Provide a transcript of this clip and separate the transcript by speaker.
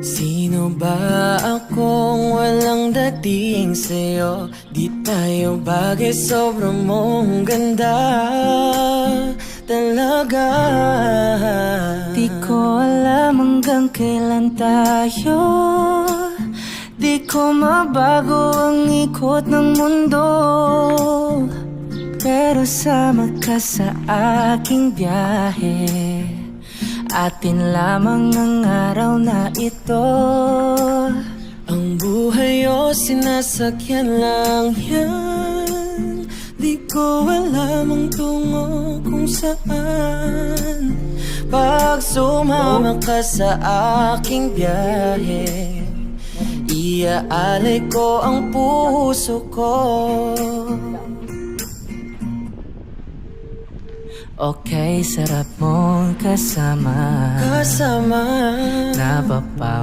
Speaker 1: Sino ba akong walang dating sa'yo? Di tayo bagay, sobrang mong ganda talaga.
Speaker 2: Di ko alam hanggang kailan tayo. Di ko mabago ang ikot ng mundo, pero sama ka sa aking biyahe. Atin lamang ang araw na ito.
Speaker 1: Ang buhay o sinasakyan lang yan. Di ko alam ang tungo kung saan. Pag sumama ka sa aking biyahe, iaalay ko ang puso ko.
Speaker 2: Okay, sarap mong kasama.
Speaker 1: Kasama
Speaker 2: Napapaw